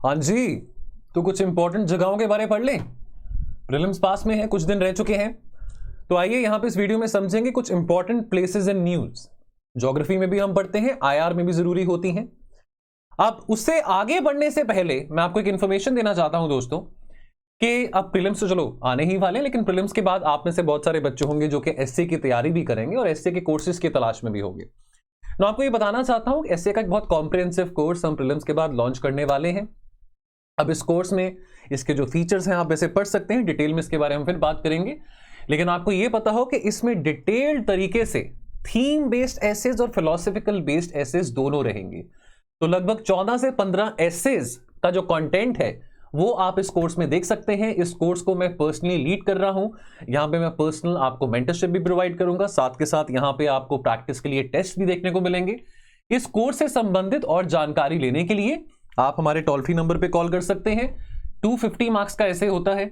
हाँ जी, तो कुछ इंपॉर्टेंट जगहों के बारे में पढ़ लें। प्रीलिम्स पास में है, कुछ दिन रह चुके हैं, तो आइए यहां पे इस वीडियो में समझेंगे कुछ important places in news. Geography में भी हम पढ़ते हैं, आईआर में भी जरूरी होती हैं। अब उससे आगे बढ़ने से पहले मैं आपको एक इंफॉर्मेशन देना चाहता हूं दोस्तों कि अब प्रीलिम्स तो चलो आने ही वाले हैं, लेकिन प्रीलिम्स के बाद आप में से बहुत सारे बच्चे होंगे जो कि एसए की तैयारी भी करेंगे और एसए के कोर्सेज की तलाश में भी होंगे। मैं आपको ये बताना चाहता हूं एसए का एक बहुत कॉम्प्रिहेंसिव कोर्स हम प्रीलिम्स के बाद लॉन्च करने वाले हैं। अब इस कोर्स में इसके जो फीचर्स हैं आप वैसे पढ़ सकते हैं, डिटेल में इसके बारे में फिर बात करेंगे, लेकिन आपको यह पता हो कि इसमें डिटेल्ड तरीके से थीम बेस्ड एसेज और फिलोसॉफिकल बेस्ड एसेज दोनों रहेंगे। तो लगभग 14 से 15 एसेज का जो कंटेंट है वो आप इस कोर्स में देख सकते हैं। इस कोर्स को मैं पर्सनली लीड कर रहा हूं। यहां पे मैं पर्सनल आपको मेंटरशिप भी प्रोवाइड करूंगा, साथ के साथ यहां पे आपको प्रैक्टिस के लिए टेस्ट भी देखने को मिलेंगे। इस कोर्स से संबंधित और जानकारी लेने के लिए आप हमारे टोल फ्री नंबर पे कॉल कर सकते हैं। 250 मार्क्स का ऐसे होता है,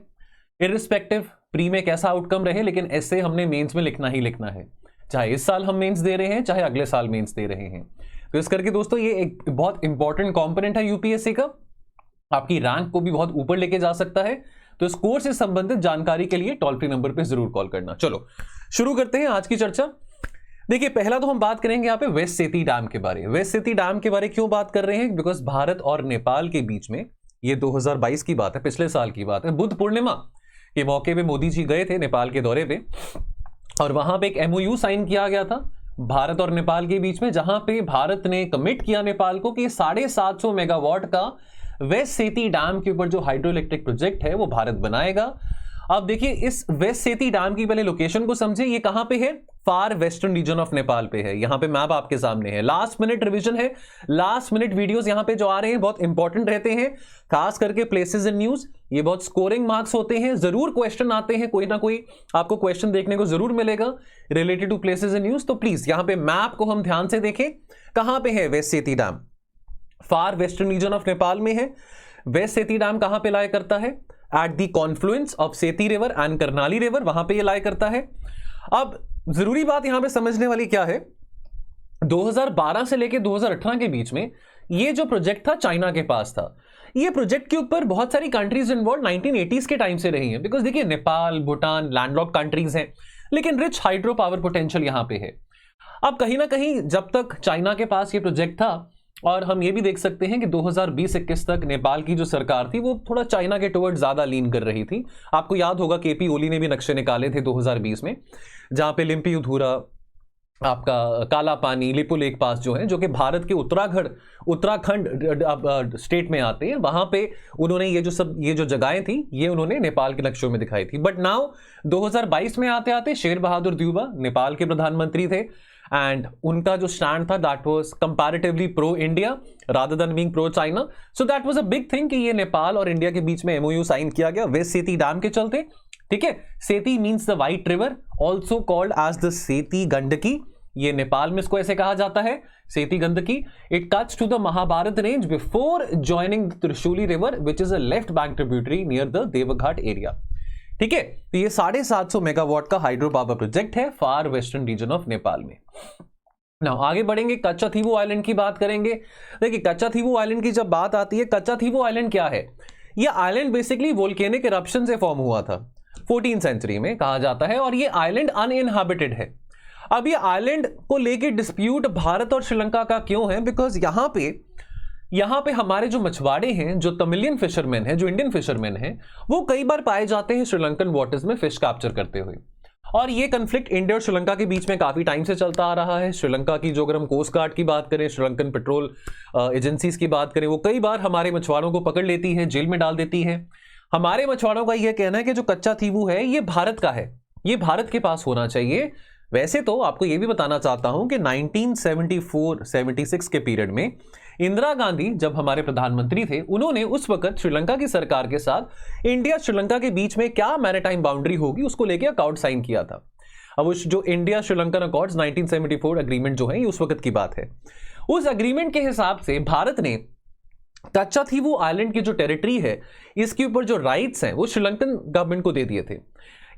इररिस्पेक्टिव प्री में कैसा आउटकम रहे, लेकिन ऐसे हमने मेंस में लिखना ही लिखना है, चाहे इस साल हम मेंस दे रहे हैं चाहे अगले साल मेंस दे रहे हैं। तो इस करके दोस्तों ये एक बहुत इंपॉर्टेंट कंपोनेंट है यूपीएससी का, आपकी रैंक को भी बहुत ऊपर लेके जा सकता है। तो इस कोर्स से संबंधित जानकारी के लिए टोल फ्री नंबर पे जरूर कॉल करना। चलो शुरू करते हैं आज की चर्चा। देखिए पहला तो हम बात करेंगे यहाँ पे वेस्ट सेती डैम के बारे में। वेस्ट सेती डैम के बारे क्यों बात कर रहे हैं? बिकॉज भारत और नेपाल के बीच में, ये 2022 की बात है, पिछले साल की बात है, बुद्ध पूर्णिमा के मौके पे मोदी जी गए थे नेपाल के दौरे पे और वहां पे एक एमओयू साइन किया गया था भारत और नेपाल के बीच में, जहां पे भारत ने कमिट किया नेपाल को कि 750 मेगावाट का वेस्ट सेती डैम के ऊपर जो हाइड्रो इलेक्ट्रिक प्रोजेक्ट है वो भारत बनाएगा। अब देखिए इस वेस्ट सेती डैम की पहले लोकेशन को समझे, ये कहां पे है? Far western region of Nepal पे है। यहां पे मैप आपके सामने है, लास्ट मिनट रिवीजन है, लास्ट मिनट वीडियोस यहां पे जो आ रहे हैं बहुत इंपॉर्टेंट रहते हैं, खास करके प्लेसेस इन न्यूज। ये बहुत स्कोरिंग मार्क्स होते हैं, जरूर क्वेश्चन आते हैं, कोई ना कोई आपको क्वेश्चन देखने को जरूर मिलेगा related to places in news. तो प्लीज यहां पे मैप को हम ध्यान से देखें, कहां पे है वेस्ट सेती dam? Far western region of Nepal में है। वेस्ट सेती डैम कहां पे लाया करता है? एट द कॉन्फ्लुएंस ऑफ सेती रिवर एंड करनाली रिवर, वहां पे ये लाया करता है। अब जरूरी बात यहां पे समझने वाली क्या है, 2012 से लेके 2018 के बीच में ये जो प्रोजेक्ट था चाइना के पास था। ये प्रोजेक्ट के ऊपर बहुत सारी कंट्रीज इन्वॉल्व 1980s के टाइम से रही हैं, बिकॉज देखिए नेपाल भूटान लैंडलॉक्ड कंट्रीज हैं, लेकिन रिच हाइड्रो पावर पोटेंशियल यहां पे है। अब कहीं ना कहीं जब तक चाइना के पास ये प्रोजेक्ट था, और हम ये भी देख सकते हैं कि 2020-21 तक नेपाल की जो सरकार थी वो थोड़ा चाइना के टुवर्ड ज्यादा लीन कर रही थी। आपको याद होगा केपी ओली ने भी नक्शे निकाले थे 2020 में, जहां पे लिम्पी उधूरा, आपका काला पानी, लिपु लेक पास जो है, जो कि भारत के उत्तराखंड स्टेट में आते हैं, वहां पे उन्होंने ये जो जगहें थी ये उन्होंने नेपाल के नक्शों में दिखाई थी। बट नाउ 2022 में आते आते शेर बहादुर देउबा नेपाल के प्रधानमंत्री थे, एंड उनका जो स्टैंड था that was comparatively pro India rather than being pro China. So that was a big thing कि ये नेपाल और इंडिया के बीच में एमओयू साइन किया गया वेस्ट सेती डैम के चलते। ठीक है, Seti means the white river, also called as the Seti Gandaki. ये नेपाल में इसको ऐसे कहा जाता है, Seti Gandaki. It cuts to the Mahabharat range before joining the Trishuli river which is a left bank tributary near the देवघाट एरिया। ठीक है, तो ये 750 मेगावाट का हाइड्रो पावर प्रोजेक्ट है far western region of Nepal में। नाउ आगे बढ़ेंगे, कच्चा थीवू आइलैंड की बात करेंगे। देखिए कच्चा थीवू आइलैंड की जब बात आती है, कच्चा थीवू आइलैंड क्या है? ये आइलैंड बेसिकली वोल्केनिक इरप्शन से फॉर्म हुआ था 14th सेंचुरी में कहा जाता है, और ये आइलैंड अनइनहैबिटेड है। अब ये आइलैंड को लेके डिस्प्यूट भारत और श्रीलंका का क्यों है? बिकॉज यहां पे हमारे जो मछुआरे हैं, जो तमिलियन फिशरमैन हैं, जो इंडियन फिशरमैन हैं, वो कई बार पाए जाते हैं श्रीलंकन वाटर्स में फिश कैप्चर करते हुए। और ये कन्फ्लिक्ट इंडिया और श्रीलंका के बीच में काफी टाइम से चलता आ रहा है। श्रीलंका की जो अगर हम कोस्ट गार्ड की बात करें, श्रीलंकन पेट्रोल एजेंसीज की बात करें, वो कई बार हमारे मछुआरों को पकड़ लेती है, जेल में डाल देती है। हमारे मछुआरों का यह कहना है कि जो कच्चा थीवू है ये भारत का है, ये भारत के पास होना चाहिए। वैसे तो आपको यह भी बताना चाहता हूं कि 1974-76 के पीरियड में इंदिरा गांधी जब हमारे प्रधानमंत्री थे, उन्होंने उस वक्त श्रीलंका की सरकार के साथ इंडिया श्रीलंका के बीच में क्या मैरीटाइम बाउंड्री होगी उसको लेकर अकॉर्ड साइन किया था। अब उस जो इंडिया श्रीलंकन अकॉर्ड्स 1974 एग्रीमेंट जो है ये उस वक्त की बात है। उस एग्रीमेंट के हिसाब से भारत ने कच्चा थीवू आइलैंड की जो टेरिटरी है, इसके ऊपर जो राइट्स हैं वो श्रीलंकन गवर्नमेंट को दे दिए थे।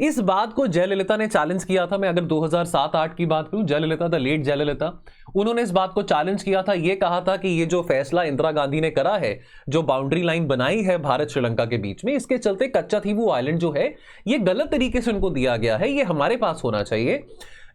इस बात को जयललिता ने चैलेंज किया था। मैं अगर 2007-8 की बात करूं, जयललिता द लेट जयललिता, उन्होंने इस बात को चैलेंज किया था। यह कहा था कि ये जो फैसला इंदिरा गांधी ने करा है, जो बाउंड्री लाइन बनाई है भारत श्रीलंका के बीच में, इसके चलते कच्चाथीवू आइलैंड जो है ये गलत तरीके से उनको दिया गया है, ये हमारे पास होना चाहिए।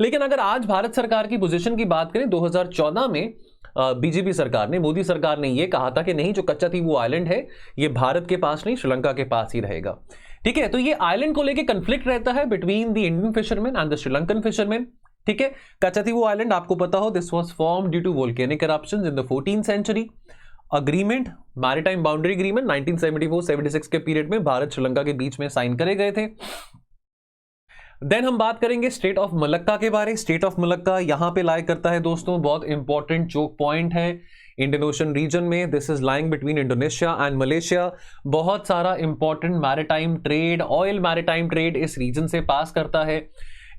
लेकिन अगर आज भारत सरकार की पोजीशन की बात करें, 2014 में बीजेपी सरकार ने, मोदी सरकार ने यह कहा था कि नहीं, जो कच्चाथीवू आइलैंड है ये भारत के पास नहीं, श्रीलंका के पास ही रहेगा। ठीक है, तो ये आइलैंड को लेके कंफ्लिक्ट रहता है between the Indian fisherman and the Sri Lankan fisherman. ठीक है, कच्चाथीवू आइलैंड आपको पता हो, this was form due to volcanic eruptions in the 14th century. Agreement, maritime boundary agreement 1974-76 के पीरियड में भारत श्रीलंका के बीच में साइन करे गए थे। देन हम बात करेंगे स्टेट ऑफ मलक्का के बारे। स्टेट ऑफ मलक्का यहां पे लाई करता है दोस्तों, बहुत इंपॉर्टेंट चोक पॉइंट है इंडियन ओशन रीजन में। This is lying between Indonesia and Malaysia. बहुत सारा important maritime trade, oil maritime trade इस रीजन से पास करता है।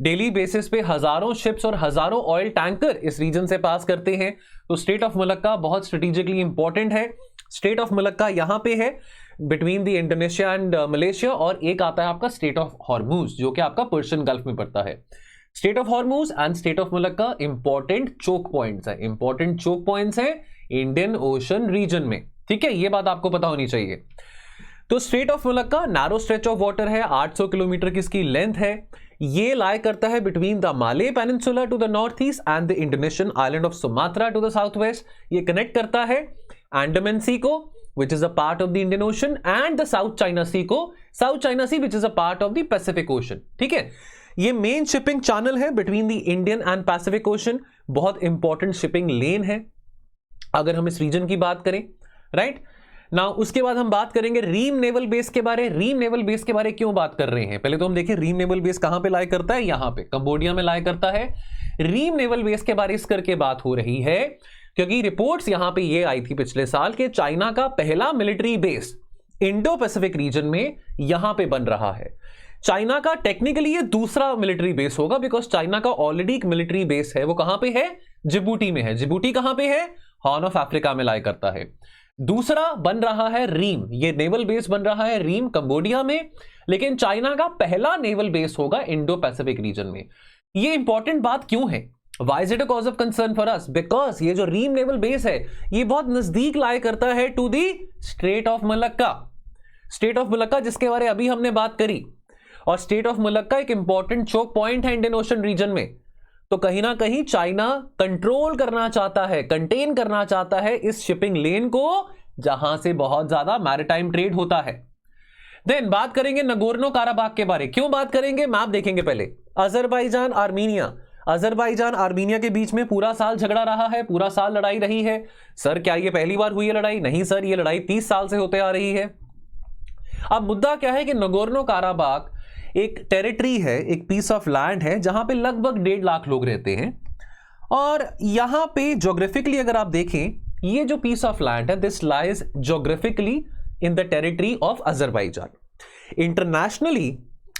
डेली बेसिस पे हजारों शिप्स और हजारों ऑयल टैंकर इस रीजन से पास करते हैं। तो स्टेट ऑफ मलक्का बहुत स्ट्रेटेजिकली इंपॉर्टेंट है। स्टेट ऑफ मलक्का यहां पे है between the Indonesia and Malaysia. और एक आता है आपका स्टेट ऑफ हॉर्मूज, जो कि आपका पर्शियन गल्फ में पड़ता है। Strait of Hormuz and strait of Malacca important choke points है, इंपॉर्टेंट चोक पॉइंट्स है इंडियन ओशन रीजन में। ठीक है, ये बात आपको पता होनी चाहिए। तो state of Malacca narrow stretch of water है, 800 किलोमीटर की इसकी लेंथ है। ये लाई करता है between the Malay peninsula to the north east and the Indonesian island of Sumatra to the south west. ये कनेक्ट करता है अंडमान सी को, which is a part of the Indian Ocean, and the South China Sea को, South China Sea which is a part of the Pacific Ocean। ठीक है, ये main shipping channel है between the Indian and Pacific ocean. बहुत important shipping लेन है अगर हम इस रीजन की बात करें, राइट नाउ। उसके बाद हम बात करेंगे रीम नेवल बेस के बारे। रीम नेवल बेस के बारे क्यों बात कर रहे हैं, पहले तो हम देखें रीम नेवल बेस कहां पे लाई करता है। यहां पे कंबोडिया में लाई करता है। रीम नेवल बेस के बारे इस करके बात हो रही है क्योंकि रिपोर्ट्स यहां पे ये आई थी पिछले साल के चाइना का पहला military base Indo Pacific region में यहां पे बन रहा है। चाइना का टेक्निकली ये दूसरा मिलिट्री बेस होगा, बिकॉज चाइना का ऑलरेडी एक मिलिट्री बेस है। वो कहां पे है, जिबूटी में है। जिबूटी कहां पे है, हॉर्न ऑफ अफ्रीका में लाई करता है। दूसरा बन रहा है रीम, ये नेवल बेस बन रहा है रीम कंबोडिया में, लेकिन चाइना का पहला नेवल बेस होगा इंडो पैसिफिक रीजन में। ये इंपॉर्टेंट बात क्यों है, Why is it a cause of concern for us? Because ये जो रीम नेवल बेस है ये बहुत नजदीक लाई करता है to the strait of Malacca. Strait of Malacca जिसके बारे अभी हमने बात करी, और स्टेट ऑफ मलक्का एक इंपॉर्टेंट चोक पॉइंट है इंडियन ओशन रीजन में। तो कहीं ना कहीं चाइना कंट्रोल करना चाहता है, कंटेन करना चाहता है इस शिपिंग लेन को जहां से बहुत ज्यादा मैरिटाइम ट्रेड होता है। देन बात करेंगे नगोर्नो काराबाग के बारे। क्यों बात करेंगे, मैप देखेंगे पहले। अजरबैजान आर्मीनिया, अजरबैजान आर्मीनिया के बीच में पूरा साल झगड़ा रहा है, पूरा साल लड़ाई रही है। सर क्या ये पहली बार हुई है लड़ाई? नहीं सर, ये लड़ाई 30 साल से होते आ रही है। अब मुद्दा क्या है कि नगोर्नो काराबाग एक टेरिटरी है, एक पीस ऑफ लैंड है जहां पे लगभग 1.5 लाख लोग रहते हैं। और यहां पे ज्योग्राफिकली अगर आप देखें, ये जो पीस ऑफ लैंड है this lies geographically in the territory of Azerbaijan.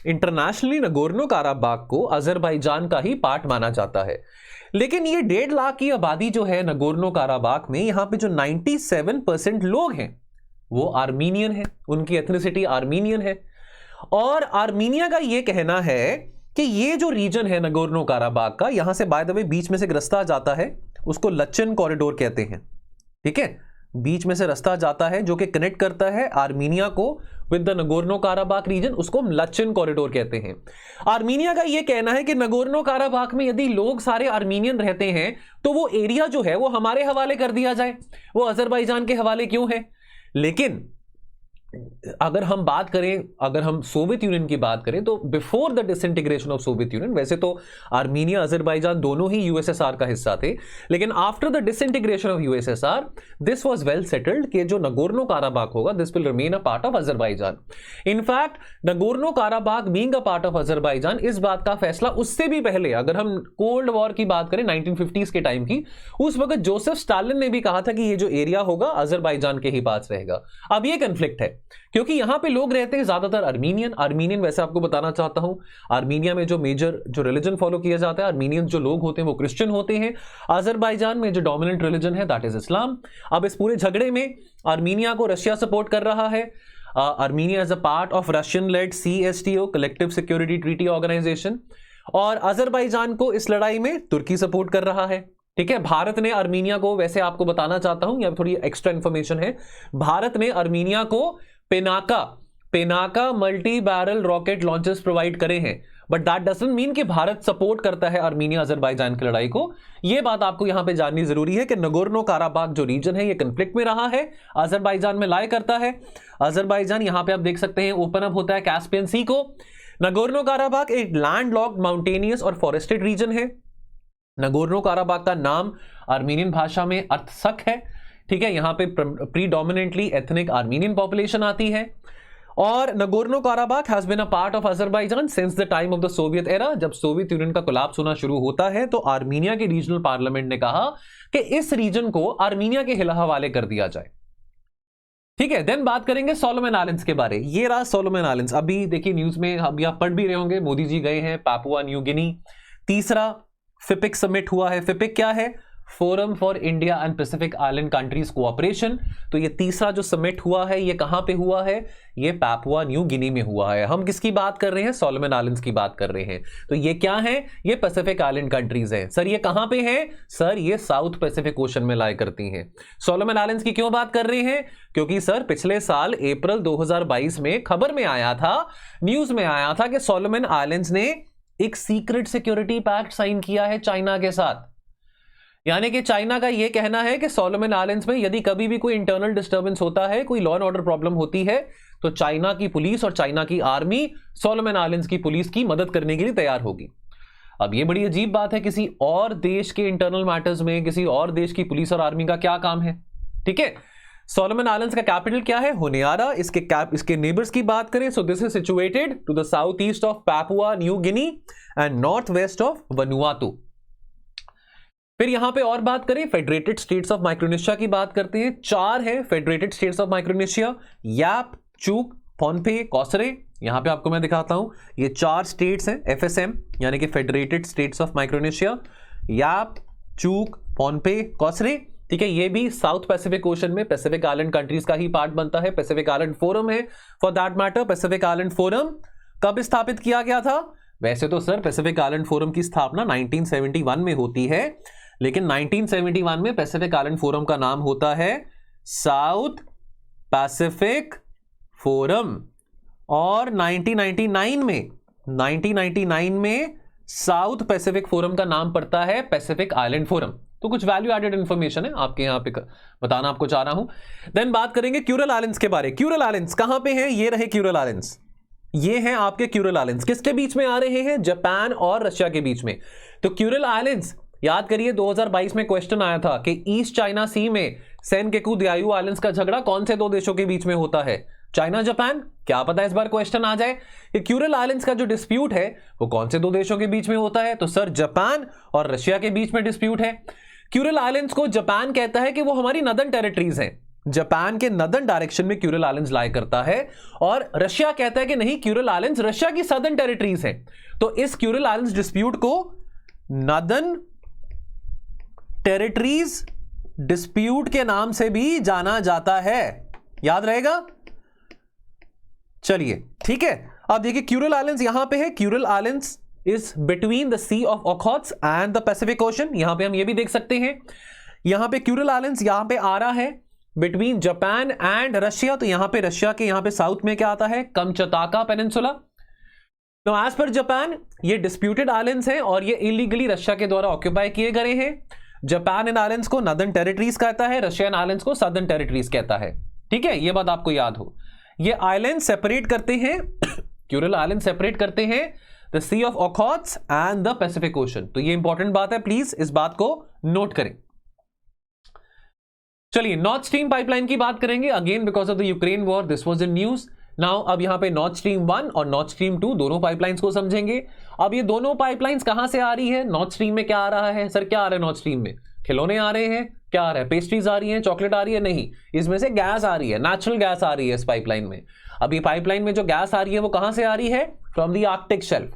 Internationally Nagorno काराबाग को अजरबैजान का ही पार्ट माना जाता है। लेकिन ये 1.5 लाख की आबादी जो है नगोर्नो काराबाग में, यहां पे जो 97% लोग हैं वो आर्मीनियन है, उनकी एथनिसिटी आर्मीनियन है। और आर्मीनिया का ये कहना है कि ये जो रीजन है नगोर्नो काराबाग का, यहां से बाय द वे बीच में से एक रास्ता जाता है, उसको लचन कॉरिडोर कहते हैं। ठीक है, बीच में से रास्ता जाता है जो कि कनेक्ट करता है आर्मीनिया को with the Nagorno Karabakh region, उसको हम लचन कॉरिडोर कहते हैं। आर्मीनिया का यह कहना है कि नगोर्नो काराबाग में यदि लोग सारे आर्मीनियन रहते हैं तो वो एरिया जो है वो हमारे हवाले कर दिया जाए, वो अजरबैजान के हवाले क्यों है। लेकिन अगर हम बात करें, अगर हम सोवियत यूनियन की बात करें, तो before the disintegration of Soviet union, वैसे तो आर्मीनिया अजरबैजान दोनों ही यूएसएसआर का हिस्सा थे, लेकिन after the disintegration of USSR this was well settled कि जो नगोर्नो काराबाग होगा this will remain a part of Azerbaijan. In fact Nagorno काराबाग being a part of Azerbaijan, इस बात का फैसला उससे भी पहले, अगर हम कोल्ड वॉर की बात करें 1950s के टाइम की, उस वक्त जोसेफ स्टालिन ने भी कहा था कि ये जो एरिया होगा अजरबैजान के ही पास रहेगा। अब ये कंफ्लिक्ट है क्योंकि यहां पे लोग रहते हैं ज्यादातर आर्मीनियन। वैसे आपको बताना चाहता हूं, आर्मीनिया में जो मेजर जो रिलीजन फॉलो किया जाता है, आर्मीनियन जो लोग होते हैं वो क्रिश्चियन होते हैं। अजरबैजान में जो डोमिनेंट रिलीजन है दैट इज इस्लाम। अब इस पूरे झगड़े में आर्मीनिया को रशिया सपोर्ट कर रहा है, Armenia as a part of Russian led CSTO, collective security treaty organisation, और अजरबैजान को इस लड़ाई में तुर्की सपोर्ट कर रहा है। ठीक है, भारत ने आर्मीनिया को, वैसे आपको बताना चाहता हूं, यह थोड़ी एक्स्ट्रा इंफॉर्मेशन है, भारत ने आर्मीनिया को Pinaka multi barrel rocket launchers provide करे हैं, बट दैट डजंट मीन कि भारत सपोर्ट करता है आर्मीनिया अजरबैजान की लड़ाई को। यह बात आपको यहां पे जाननी जरूरी है कि नगोर्नो काराबाग जो रीजन है, यह कंफ्लिक्ट में रहा है, अजरबैजान में लाए करता है। अजरबैजान यहां पे आप देख सकते हैं ओपन अप होता है कैस्पियन सी को। नगोर्नो काराबाग एक लैंडलॉक्ड, माउंटेनियस और फॉरेस्टेड रीजन है। नगोर्नो काराबाग का नाम आर्मीनियन भाषा में अर्थसक है। ठीक है, यहां पे प्रीडोमिनेंटली एथनिक आर्मीनियन पॉपुलेशन आती है। और Nagorno Karabakh has been a part of Azerbaijan since the time of the Soviet era. जब सोवियत यूनियन का कोलैप्स होना शुरू होता है तो आर्मीनिया के रीजनल पार्लियामेंट ने कहा कि इस रीजन को आर्मीनिया के हवाले कर दिया जाए। ठीक है, देन बात करेंगे सोलोमन आइलैंड्स के बारे। ये रहा सोलोमन आइलैंड्स। अभी देखिए न्यूज में, अभी आप पढ़ भी रहे होंगे, मोदी जी गए हैं पापुआ न्यू गिनी। तीसरा फिपिक समिट हुआ है। फिपिक क्या है? Forum for India and Pacific island countries cooperation. तो ये तीसरा जो समिट हुआ है, ये कहां पे हुआ है? ये पापुआ न्यू गिनी में हुआ है। हम किसकी बात कर रहे हैं? सोलोमन आइलैंड्स की बात कर रहे हैं। तो ये क्या है? ये पैसिफिक आइलैंड कंट्रीज हैं। सर ये कहां पे है? सर ये साउथ पैसिफिक ओशन में लाया करती हैं। सोलोमन आइलैंड्स की क्यों बात कर रहे हैं? क्योंकि सर पिछले साल अप्रैल 2022 में खबर में आया था, न्यूज में आया था कि सोलोमन आइलैंड्स ने एक सीक्रेट सिक्योरिटी पैक्ट साइन किया है चाइना के साथ। यानी कि चाइना का यह कहना है कि सोलोमन आइलैंड्स में यदि कभी भी कोई इंटरनल डिस्टर्बेंस होता है, कोई लॉ एंड ऑर्डर प्रॉब्लम होती है, तो चाइना की पुलिस और चाइना की आर्मी सोलोमन आइलैंड्स की पुलिस की मदद करने के लिए तैयार होगी। अब यह बड़ी अजीब बात है, किसी और देश के इंटरनल मैटर्स में किसी और देश की पुलिस और आर्मी का क्या काम है? ठीक है, सोलोमन आइलैंड्स का कैपिटल क्या है? होनियारा। इसके नेबर्स की बात करें, so this is situated to the south east of Papua New Guinea and north west of Vanuatu. फिर यहां पे और बात करें, फेडरेटेड स्टेट्स ऑफ माइक्रोनेशिया की बात करते हैं। 4 है फेडरेटेड स्टेट्स ऑफ माइक्रोनेशिया, याप, चूक, पोन्पे, कॉसरे। यहां पे आपको मैं दिखाता हूं, ये 4 स्टेट्स हैं FSM, यानी कि फेडरेटेड स्टेट्स ऑफ माइक्रोनेशिया, याप, चूक, पोन्पे, कॉसरे। ठीक है, ये भी साउथ पैसिफिक ओशन में पैसिफिक आइलैंड कंट्रीज का ही पार्ट बनता है। पैसिफिक आइलैंड फोरम है for that matter. Pacific island forum कब स्थापित किया गया था? वैसे तो सर पैसिफिक आइलैंड फोरम की स्थापना 1971 में होती है, लेकिन 1971 में पैसिफिक आइलैंड फोरम का नाम होता है साउथ पैसिफिक फोरम, और 1999 में साउथ पैसिफिक फोरम का नाम पड़ता है पैसिफिक आइलैंड फोरम। तो कुछ वैल्यू एडेड इंफॉर्मेशन है आपके यहां पे बताना आपको चाह रहा हूं। देन बात करेंगे क्यूरल आइलैंड्स के बारे। क्यूरल आइलैंड्स कहां पे हैं? ये रहे क्यूरल आइलैंड्स। ये हैं आपके क्यूरल आइलैंड्स। किसके बीच में आ रहे हैं? जापान और रशिया के बीच में। तो क्यूरल आइलैंड्स याद करिए, 2022 में क्वेश्चन आया था कि ईस्ट चाइना सी में सेनकेकु दियायू आइलैंड्स का झगड़ा कौन से 2 देशों के बीच में होता है? China Japan. क्या पता इस बार क्वेश्चन आ जाए कि क्यूरल आइलैंड्स का जो डिस्प्यूट है वो कौन से 2 देशों के बीच में होता है? तो सर जापान और रशिया के बीच में डिस्प्यूट है। क्यूरल आइलैंड्स को जापान कहता है कि वो हमारी नदर्न टेरिटरीज हैं, जापान के नदर्न डायरेक्शन में क्यूरल आइलैंड्स लाया करता है, और रशिया कहता है कि नहीं, क्यूरल आइलैंड्स रशिया की सदर्न टेरिटरीज हैं। तो इस क्यूरल आइलैंड्स डिस्प्यूट को नदर्न टेरिटरीज डिस्प्यूट के नाम से भी जाना जाता है। याद रहेगा? चलिए ठीक है, अब देखिए क्यूरल आइलैंड्स यहां पे है। Kuril islands is between the sea of Okhotsk and the Pacific ocean. यहां पे हम ये भी देख सकते हैं, यहां पे क्यूरल आइलैंड्स यहां पे आ रहा है बिटवीन जापान एंड रशिया। तो यहां पे रशिया के यहां पे साउथ में क्या आता है? कमचताका पेनिनसुला। तो एज पर जापान ये डिस्प्यूटेड आइलैंड्स हैं और ये इलीगली रशिया के द्वारा ऑक्यूपाई किए गए हैं। जापान इन आइलैंड्स को नदर्न टेरिटरीज कहता है, रशियन आइलैंड्स को सदर्न टेरिटरीज कहता है। ठीक है, ये बात आपको याद हो। ये आइलैंड सेपरेट करते हैं क्यूरल आइलैंड सेपरेट करते हैं the sea of Okhotsk and the Pacific ocean. तो ये इंपॉर्टेंट बात है, प्लीज इस बात को नोट करें। चलिए नॉर्थ स्ट्रीम पाइपलाइन की बात करेंगे। Again because of the Ukraine war this was in news. Now अब यहां पे नॉर्थ स्ट्रीम 1 और नॉर्थ स्ट्रीम 2 दोनों पाइपलाइंस को समझेंगे। अब ये दोनों पाइपलाइंस कहां से आ रही है? नॉर्थ स्ट्रीम में क्या आ रहा है? सर क्या आ रहा है नॉर्थ स्ट्रीम में? खिलौने आ रहे हैं? क्या आ रहा है? पेस्ट्रीज आ रही हैं? चॉकलेट आ रही है? नहीं, इसमें से गैस आ रही है, नेचुरल गैस आ रही है इस पाइपलाइन में। अब ये पाइपलाइन में जो गैस आ रही है वो कहां से आ रही है? From the Arctic shelf.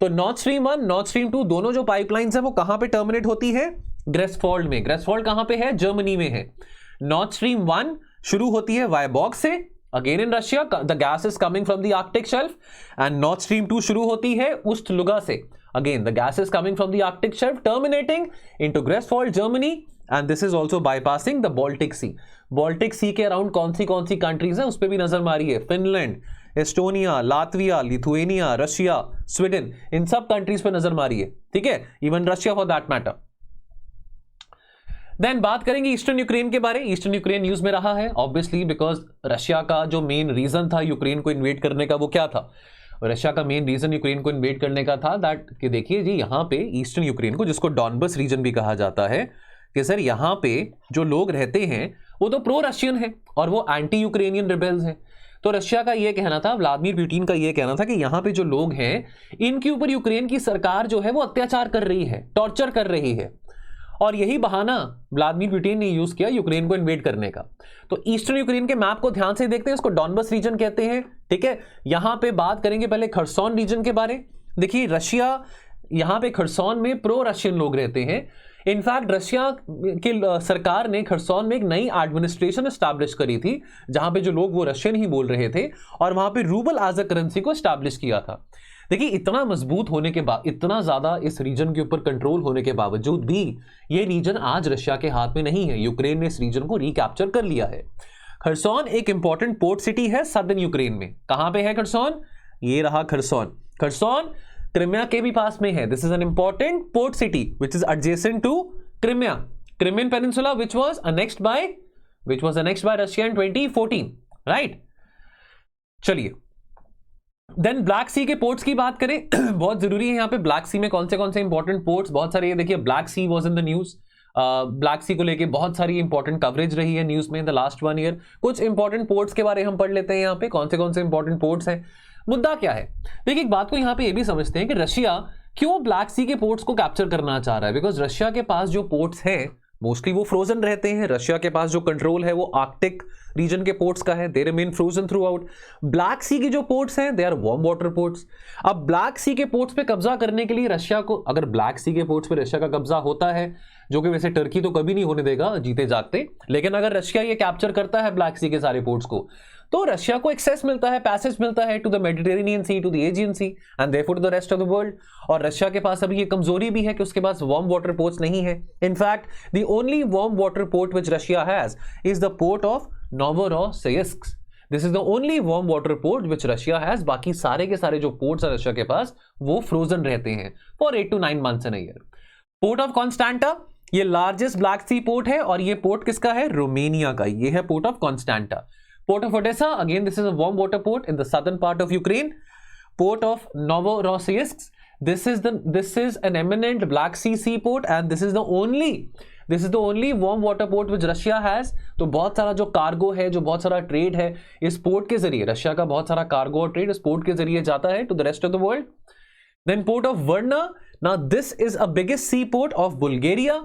तो नॉर्थ स्ट्रीम 1 नॉर्थ स्ट्रीम 2 दोनों जो पाइपलाइंस है वो कहां पे टर्मिनेट होती है? ग्रेसफोल्ड में। ग्रेसफोल्ड कहां पे है? जर्मनी में है। नॉर्थ स्ट्रीम 1 शुरू होती है वायबॉग से again in Russia the gas is coming from the Arctic shelf and North Stream 2 शुरू होती है उस्ट-लुगा से. Again the gas is coming from the Arctic shelf terminating into Greifswald Germany and this is also bypassing the Baltic Sea. Baltic Sea के around कौन सी countries है उस पर भी नजर मारिए. Finland, Estonia, Latvia, Lithuania, Russia, Sweden, इन सब कंट्रीज पे नजर मारिए. ठीक है, even Russia for that matter. Then बात करेंगे ईस्टर्न यूक्रेन के बारे. ईस्टर्न यूक्रेन न्यूज में रहा है ऑब्वियसली बिकॉज रशिया का जो मेन रीजन था यूक्रेन को इन्वेड करने का वो क्या था. रशिया का मेन रीजन यूक्रेन को इन्वेड करने का था दैट कि देखिए जी यहाँ पे ईस्टर्न यूक्रेन को जिसको डॉनबस रीजन भी कहा जाता है कि सर यहाँ पे जो लोग रहते हैं वो तो प्रो रशियन है और वो एंटी यूक्रेनियन रिबेल्स हैं. तो रशिया का ये कहना था, व्लादिमीर पुतिन का ये कहना था कि यहाँ पे जो लोग हैं इनके ऊपर यूक्रेन की सरकार जो है वो अत्याचार कर रही है, टॉर्चर कर रही है. और यही बहाना व्लादिमीर पुतिन ने यूज किया यूक्रेन को इन्वेड करने का. तो ईस्टर्न यूक्रेन के मैप को ध्यान से देखते हैं, इसको डॉनबस रीजन कहते हैं. ठीक है, यहां पे बात करेंगे पहले खरसोन रीजन के बारे. देखिए रशिया यहां पे खरसोन में प्रो रशियन लोग रहते हैं. इनफैक्ट रशिया की सरकार ने खरसोन में एक नई एडमिनिस्ट्रेशन एस्टैब्लिश करी थी जहां पे जो लोग वो रशियन ही बोल रहे थे और वहां पे रूबल एज अ करेंसी को एस्टैब्लिश किया था. देखिए इतना मजबूत होने के बाद, इतना ज्यादा इस रीजन के ऊपर कंट्रोल होने के बावजूद भी ये रीजन आज रशिया के हाथ में नहीं है. यूक्रेन ने इस रीजन को रिकैप्चर कर लिया है. खरसोन एक इंपॉर्टेंट पोर्ट सिटी है सदर्न यूक्रेन में. कहां पे है खरसोन? ये रहा खरसोन. खरसोन क्रिमिया के भी पास में है. This is an important port city which is adjacent to Crimea, Crimean peninsula which was annexed by Russia in 2014. Right, चलिए देन ब्लैक सी के पोर्ट्स की बात करें. बहुत जरूरी है यहाँ पे ब्लैक सी में कौन से इंपॉर्टेंट पोर्ट्स, बहुत सारे. ये देखिए Black Sea was in the news. Black सी को लेके बहुत सारी इंपॉर्टेंट कवरेज रही है न्यूज में द लास्ट 1 ईयर. कुछ इंपॉर्टेंट पोर्ट्स के बारे हम पढ़ लेते हैं यहाँ पे कौन से इंपॉर्टेंट पोर्ट्स हैं. मुद्दा क्या है, देखिए एक बात को यहाँ पे ये भी समझते हैं कि रशिया क्यों ब्लैक सी के पोर्ट्स को कैप्चर करना चाह रहा है. बिकॉज रशिया के पास जो पोर्ट्स हैं मोस्टली वो फ्रोजन रहते हैं. रशिया के पास जो कंट्रोल है वो आर्कटिक रीजन के पोर्ट्स का है. They remain frozen throughout. Black Sea की जो पोर्ट्स हैं they are warm water ports. अब ब्लैक सी के पोर्ट्स पे कब्जा करने के लिए रशिया को, अगर ब्लैक सी के पोर्ट्स पे रशिया का कब्जा होता है, जो कि वैसे टर्की तो कभी नहीं होने देगा जीते जागते, लेकिन अगर रशिया ये कैप्चर करता है ब्लैक सी के सारे पोर्ट्स को, तो रशिया को एक्सेस मिलता है, पैसेज मिलता है to the Mediterranean sea, to the Aegean sea and therefore to the rest of the world. और रशिया के पास अभी ये कमजोरी भी है कि उसके पास वार्म वाटर पोर्ट्स नहीं है. In fact the only warm water port which Russia has is the port of Novorossiysk. This is the only warm water port which Russia has. बाकी सारे के सारे जो पोर्ट्स है रशिया के पास वो फ्रोजन रहते हैं for 8 to 9 months in a year. Port of Constanta ये लार्जेस्ट ब्लैक सी पोर्ट है और ये पोर्ट किसका है? रोमेनिया का. ये है port of Constanta. Port of Odessa, again this is a warm water port in the southern part of Ukraine. Port of Novorossiysk, this is an eminent Black Sea seaport and this is the only warm water port which Russia has. तो बहुत सारा जो cargo है, जो बहुत सारा trade है इस पोर्ट के जरिए, रशिया का बहुत सारा कार्गो और ट्रेड इस पोर्ट के जरिए जाता है to the rest of the world. Then port of Varna, now this is a biggest seaport of Bulgaria.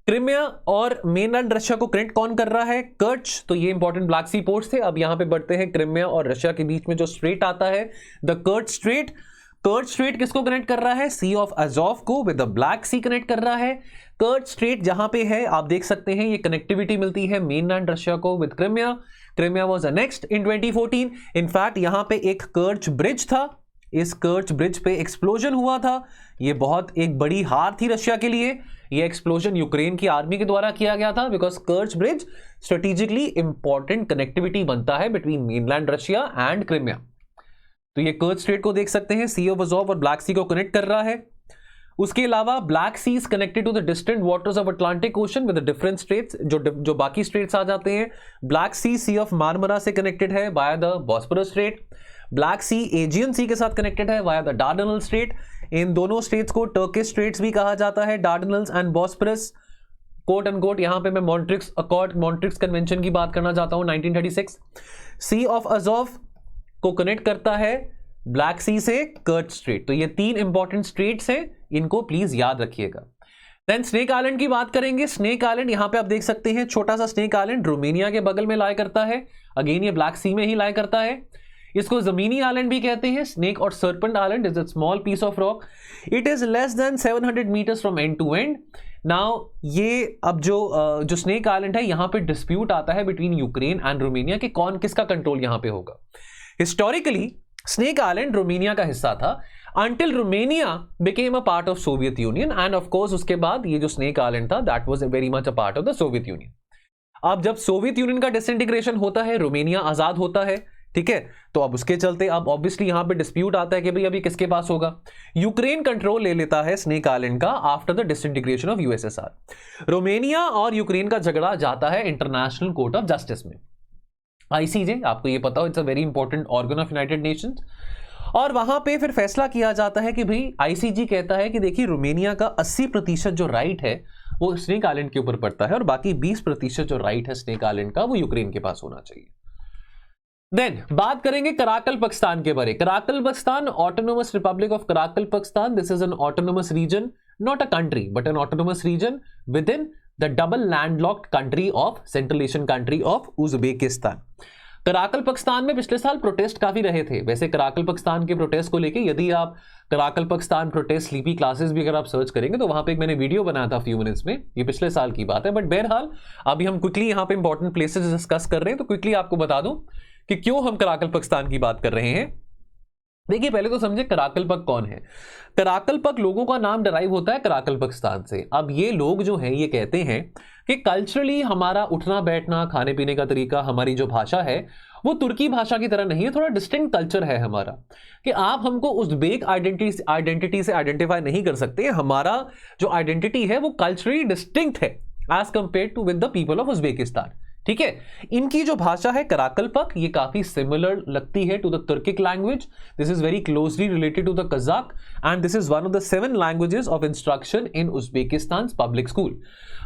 Crimea और मेनलैंड रशिया को कनेक्ट कौन कर रहा है? कर्च. तो ये इंपॉर्टेंट ब्लैक सी पोर्ट्स थे. अब यहां पे बढ़ते हैं क्रिमिया और रशिया के बीच में जो स्ट्रेट आता है the Kerch strait. Kerch strait किसको कनेक्ट कर रहा है? सी ऑफ अजोव को with the black sea connect कर रहा है. कर्च स्ट्रेट जहां पे है आप देख सकते हैं ये कनेक्टिविटी मिलती है मेनलैंड रशिया को with Crimea. Crimea was annexed in 2014. In fact यहां पे एक कर्च ब्रिज था. इस कर्च ब्रिज पे एक्सप्लोजन हुआ था. ये बहुत एक बड़ी हार थी रशिया के लिए. ये एक्सप्लोजन यूक्रेन की आर्मी के द्वारा किया गया था because Kerch bridge strategically important connectivity बनता है between mainland Russia and Crimea. तो ये कर्च स्ट्रेट को देख सकते हैं, सी ऑफ अजोव और ब्लैक सी को कनेक्ट कर रहा है. उसके अलावा black sea is connected to the distant waters of Atlantic ocean with different straits. जो बाकी स्ट्रेट्स आ जाते हैं, ब्लैक सी ऑफ मार्मरा से कनेक्टेड है via the Bosphorus strait. Black Sea Aegean Sea के साथ कनेक्टेड है वाया द डार्डनल स्ट्रेट. इन दोनों स्ट्रेट्स को टर्किश स्ट्रेट्स भी कहा जाता है, Dardanelles and Bosphorus. Quote and quote यहां पे मैं मॉन्ट्रिक्स अकॉर्ड, मॉन्ट्रिक्स कन्वेंशन की बात करना चाहता हूं 1936. सी ऑफ अजोव को कनेक्ट करता है ब्लैक सी से कर्च स्ट्रेट. तो ये 3 इंपॉर्टेंट स्ट्रेट्स हैं, इनको प्लीज याद रखिएगा. देन स्नेक आइलैंड की बात करेंगे. स्नेक आइलैंड यहां पे आप देख सकते हैं, छोटा सा स्नेक आइलैंड रोमेनिया के बगल में लाया करता है. अगेन ये ब्लैक सी में ही लाया करता है. इसको जमीनी आइलैंड भी कहते हैं. स्नेक और serpent island is a small piece of rock. It is less than 700 metres from end to end. Now ये अब जो स्नेक आइलैंड है, यहां पे डिस्प्यूट आता है बिटवीन यूक्रेन एंड रोमानिया कि कौन किसका कंट्रोल यहां पे होगा। हिस्टोरिकली स्नेक आइलैंड रोमानिया का हिस्सा था until Romania became a part of Soviet Union, and of course उसके बाद ये जो स्नेक आइलैंड था that was very much a part of the Soviet Union। अब जब सोवियत यूनियन का डिसइंटीग्रेशन होता है, रोमानिया आजाद होता है, ठीक है, तो अब उसके चलते अब ऑब्वियसली यहां पे डिस्प्यूट आता है कि भाई अभी किसके पास होगा। यूक्रेन कंट्रोल ले लेता है स्नेक आइलैंड का after the disintegration of USSR. Romania और यूक्रेन का झगड़ा जाता है इंटरनेशनल कोर्ट ऑफ जस्टिस में, आईसीजे, आपको ये पता हो, it's a very important organ of United Nations. और वहां पे फिर फैसला किया जाता है कि भाई आईसीजी कहता है कि देखिए रोमानिया का 80% जो राइट है वो स्नेक आइलैंड के ऊपर पड़ता है और बाकी 20% जो राइट है स्नेक आइलैंड का वो यूक्रेन के पास होना चाहिए। देन बात करेंगे कराकल पाकिस्तान के बारे। Karakalpakstan, autonomous republic of Karakalpakstan, this is an autonomous region, not a country but an autonomous region within the double landlocked country of central Asian country of Uzbekistan. Karakalpakstan में पिछले साल protest काफी रहे थे। वैसे Karakal Pakistan के protest को लेके यदि आप Karakalpakstan protest sleepy classes भी अगर आप सर्च करेंगे तो वहां पे एक मैंने वीडियो बनाया था फ्यू मिनट्स में, ये पिछले साल की बात है। बट बहरहाल अभी हम क्विकली यहाँ पे इंपॉर्टेंट प्लेसेस डिस्कस कर रहे हैं, तो क्विकली आपको बता दूं कि क्यों हम कराकल पाकिस्तान की बात कर रहे हैं। देखिए पहले तो समझे कराकल पक कौन है। कराकल पक लोगों का नाम डराइव होता है कराकल पाकिस्तान से। अब ये लोग जो हैं ये कहते हैं कि कल्चरली हमारा उठना बैठना, खाने पीने का तरीका, हमारी जो भाषा है वो तुर्की भाषा की तरह नहीं है, थोड़ा डिस्टिंक्ट कल्चर है हमारा, कि आप हमको उज़्बेक आइडेंटिटी से आइडेंटिफाई नहीं कर सकते। हमारा जो आइडेंटिटी है वो कल्चरली डिस्टिंक्ट है as compare to with the people of Uzbekistan, ठीक है। इनकी जो भाषा है कराकल पक ये काफी सिमिलर लगती है to the Turkic language. This is very closely related to the Kazakh and this is one of the 7 languages of instruction in Uzbekistan public school.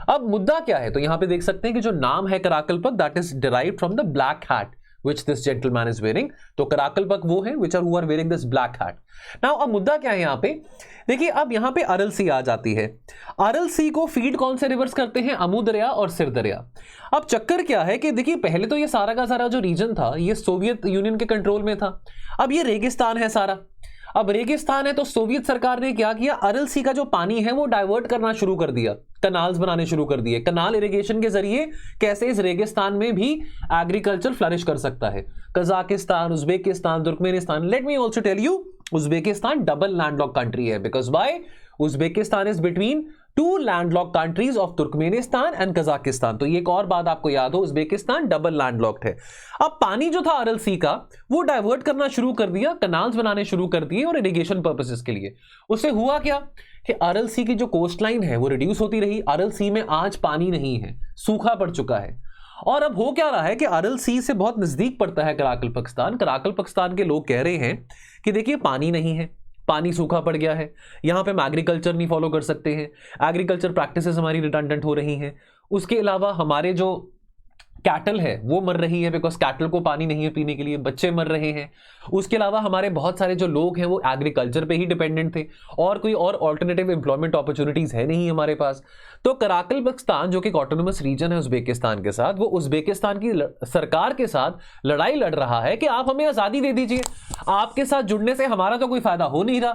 अब मुद्दा क्या है, तो यहां पे देख सकते हैं कि जो नाम है कराकल पक that is derived from the black hat which this gentleman is wearing। तो कराकल पक वो है which are who are wearing this black hat। Now अब मुद्दा क्या है यहाँ पे, देखिए अब यहाँ पे अरल सी आ जाती है। अरल सी को फीड कौन से रिवर्स करते हैं, अमू दरिया और सिर दरिया। अब चक्कर क्या है कि देखिए पहले तो ये सारा का सारा जो रीजन था ये सोवियत यूनियन के कंट्रोल में था। अब ये रेगिस्तान है सारा, अब रेगिस्तान है तो सोवियत सरकार ने क्या किया, अरल सी का जो पानी है वो डाइवर्ट करना शुरू कर दिया, कनाल्स बनाने शुरू कर दिए। कनाल इरिगेशन के जरिए कैसे इस रेगिस्तान में भी एग्रीकल्चर फ्लरिश कर सकता है। Kazakhstan, Uzbekistan, Turkmenistan, let me also tell you Uzbekistan double landlocked country है because why, Uzbekistan is between 2 landlocked countries of Turkmenistan and Kazakhstan. तो ये एक और बात आपको याद हो, उज़्बेकिस्तान डबल लैंडलॉक्ड है। अब पानी जो था अरल सी का वो डाइवर्ट करना शुरू कर दिया, कनाल्स बनाने शुरू कर दिए और इरिगेशन पर्पसेस के लिए। उससे हुआ क्या कि अरल सी की जो कोस्ट लाइन है वो रिड्यूस होती रही। अरल सी में आज पानी नहीं है, सूखा पड़ चुका है। और अब हो क्या रहा है कि अरल सी से बहुत नजदीक पड़ता है कराकल पाकिस्तान। कराकल पाकिस्तान के लोग कह रहे हैं कि देखिए पानी नहीं है, पानी सूखा पड़ गया है, यहां पे हम एग्रीकल्चर नहीं फॉलो कर सकते हैं, एग्रीकल्चर प्रैक्टिसेस हमारी रिडंडेंट हो रही हैं। उसके अलावा हमारे जो कैटल है वो मर रही है बिकॉज कैटल को पानी नहीं है पीने के लिए, बच्चे मर रहे हैं। उसके अलावा हमारे बहुत सारे जो लोग हैं वो एग्रीकल्चर पे ही डिपेंडेंट थे और कोई और ऑल्टरनेटिव एम्प्लॉयमेंट अपॉर्चुनिटीज है नहीं हमारे पास। तो कराकल पाकिस्तान जो कि एक ऑटोनोमस रीजन है उज़्बेकिस्तान के साथ, वो उज़्बेकिस्तान की सरकार के साथ लड़ाई लड़ रहा है कि आप हमें आज़ादी दे दीजिए, आपके साथ जुड़ने से हमारा तो कोई फायदा हो नहीं रहा,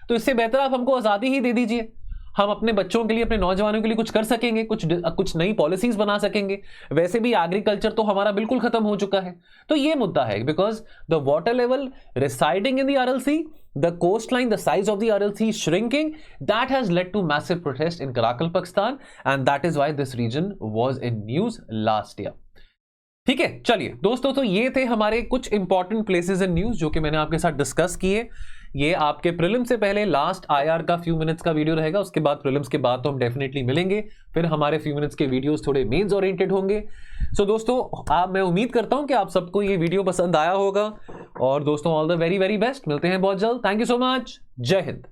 तो इससे बेहतर आप हमको आज़ादी ही दे दीजिए, हम अपने बच्चों के लिए, अपने नौजवानों के लिए कुछ कर सकेंगे, कुछ नई पॉलिसीज बना सकेंगे। वैसे भी एग्रीकल्चर तो हमारा बिल्कुल खत्म हो चुका है। तो ये मुद्दा है because the water level receding in the Aral sea, the coast line, the size of the Aral sea shrinking, that has led to massive protest in Karakalpakstan and that is why this region was in news last year. ठीक है, चलिए दोस्तों, तो ये थे हमारे कुछ important places in news जो कि मैंने आपके साथ डिस्कस किए। ये आपके प्रीलिम्स से पहले लास्ट आईआर का फ्यू मिनट्स का वीडियो रहेगा, उसके बाद प्रीलिम्स के बाद तो हम डेफिनेटली मिलेंगे, फिर हमारे फ्यू मिनट्स के वीडियोस थोड़े मेंस ओरिएंटेड होंगे। सो दोस्तों मैं उम्मीद करता हूं कि आप सबको ये वीडियो पसंद आया होगा और दोस्तों all the very very best, मिलते हैं बहुत जल्द। थैंक यू सो मच, जय हिंद।